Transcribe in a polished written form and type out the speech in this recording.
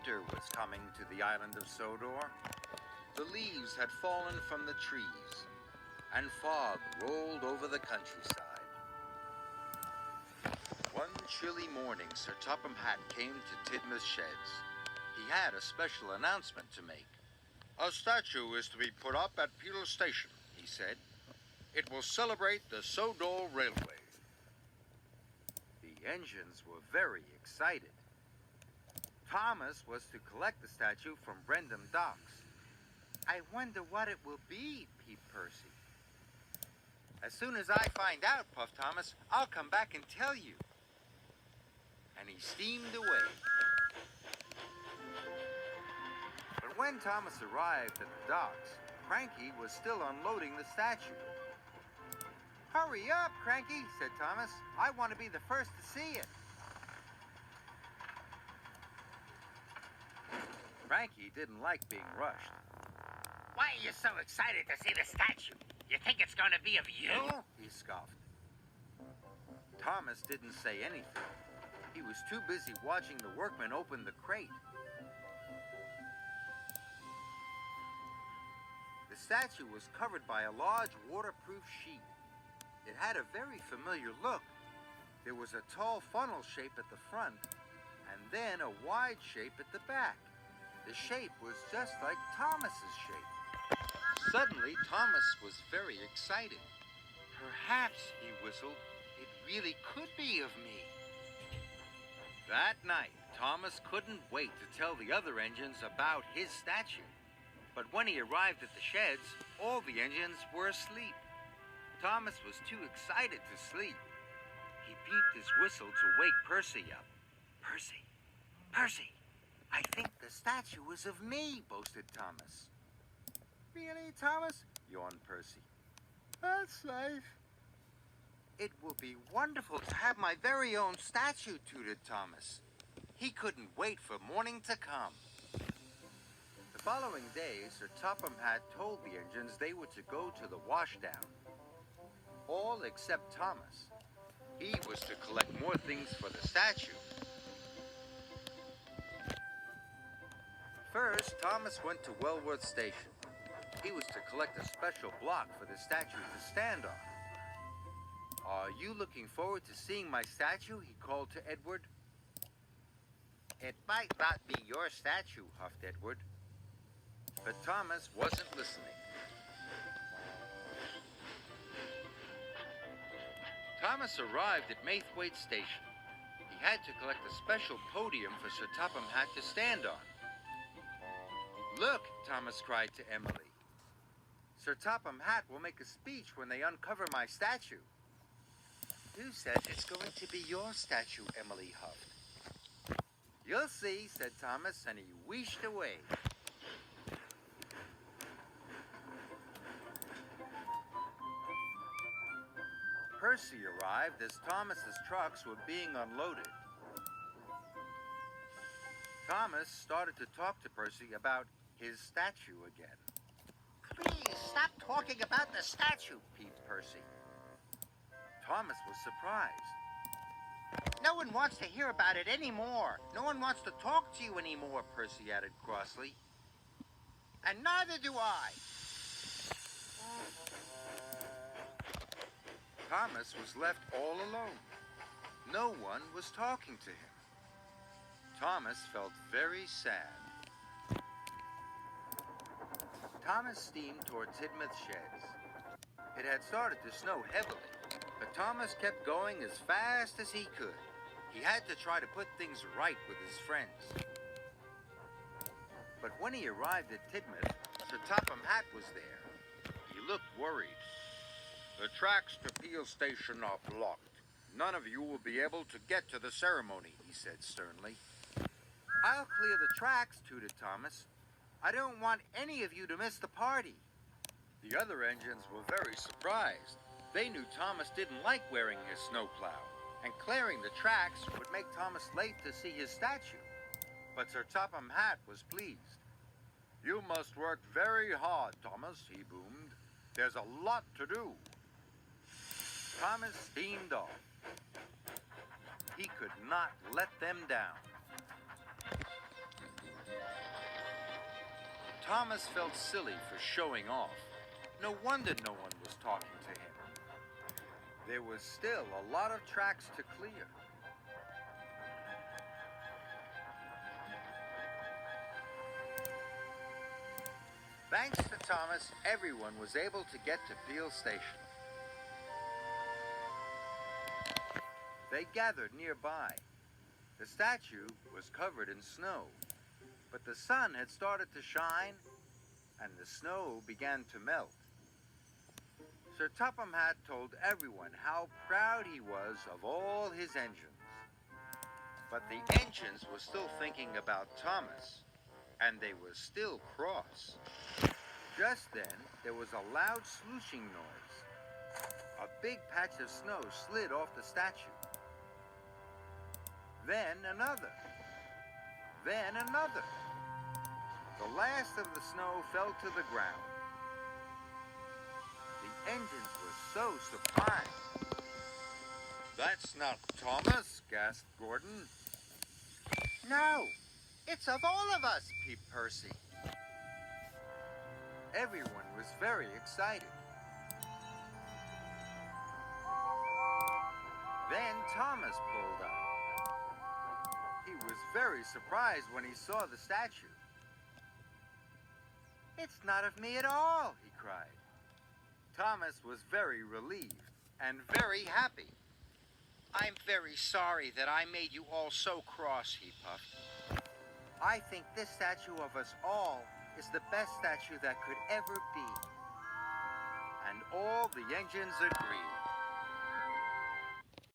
winter was coming to the island of Sodor. The leaves had fallen from the trees, and fog rolled over the countryside. One chilly morning, Sir Topham Hatt came to Tidmouth's sheds. He had a special announcement to make. "A statue is to be put up at Peel Station," he said. "It will celebrate the Sodor Railway." The engines were very excited. Thomas was to collect the statue from Brendam Docks. "I wonder what it will be," peeped Percy. "As soon as I find out," puffed Thomas, "I'll come back and tell you." And he steamed away. But when Thomas arrived at the docks, Cranky was still unloading the statue. "Hurry up, Cranky," said Thomas. "I want to be the first to see it." Cranky didn't like being rushed. "Why are you so excited to see the statue? You think it's going to be of you?" he scoffed. Thomas didn't say anything. He was too busy watching the workmen open the crate. The statue was covered by a large waterproof sheet. It had a very familiar look. There was a tall funnel shape at the front, and then a wide shape at the back. The shape was just like Thomas's shape. Suddenly, Thomas was very excited. "Perhaps," he whistled, "it really could be of me." That night, Thomas couldn't wait to tell the other engines about his statue. But when he arrived at the sheds, all the engines were asleep. Thomas was too excited to sleep. He beeped his whistle to wake Percy up. "Percy, Percy, I think the statue is of me," boasted Thomas. "Really, Thomas?" yawned Percy. "That's nice." "It will be wonderful to have my very own statue," tooted Thomas. He couldn't wait for morning to come. The following day, Sir Topham Hatt told the engines they were to go to the washdown. All except Thomas. He was to collect more things for the statue. First, Thomas went to Wellworth Station. He was to collect a special block for the statue to stand on. "Are you looking forward to seeing my statue?" he called to Edward. "It might not be your statue," huffed Edward. But Thomas wasn't listening. Thomas arrived at Maithwaite Station. He had to collect a special podium for Sir Topham Hatt to stand on. "Look," Thomas cried to Emily. "Sir Topham Hatt will make a speech when they uncover my statue." "Who says it's going to be your statue?" Emily huffed. "You'll see," said Thomas, and he wheeshed away. Percy arrived as Thomas's trucks were being unloaded. Thomas started to talk to Percy about his statue again. "Please stop talking about the statue," peeped Percy. Thomas was surprised. "No one wants to hear about it anymore. "No one wants to talk to you anymore," Percy added crossly. "And neither do I." Thomas was left all alone. No one was talking to him. Thomas felt very sad. Thomas steamed toward Tidmouth's sheds. It had started to snow heavily, but Thomas kept going as fast as he could. He had to try to put things right with his friends. But when he arrived at Tidmouth, Sir Topham Hatt was there. He looked worried. "The tracks to Peel Station are blocked. None of you will be able to get to the ceremony," he said sternly. "I'll clear the tracks," tooted Thomas. "I don't want any of you to miss the party." The other engines were very surprised. They knew Thomas didn't like wearing his snowplow, and clearing the tracks would make Thomas late to see his statue. But Sir Topham Hatt was pleased. "You must work very hard, Thomas," he boomed. "There's a lot to do." Thomas steamed off. He could not let them down. Thomas felt silly for showing off. No wonder no one was talking to him. There was still a lot of tracks to clear. Thanks to Thomas, everyone was able to get to Peel Station. They gathered nearby. The statue was covered in snow, but the sun had started to shine and the snow began to melt. Sir Topham Hatt told everyone how proud he was of all his engines. But the engines were still thinking about Thomas, and they were still cross. Just then, there was a loud slooshing noise. A big patch of snow slid off the statue. Then another. Then another. The last of the snow fell to the ground. The engines were so surprised. "That's not Thomas," gasped Gordon. "No, it's of all of us," peeped Percy. Everyone was very excited. Then Thomas pulled up. He was very surprised when he saw the statue. "It's not of me at all," he cried. Thomas was very relieved and very happy. "I'm very sorry that I made you all so cross," he puffed. "I think this statue of us all is the best statue that could ever be." And all the engines agreed.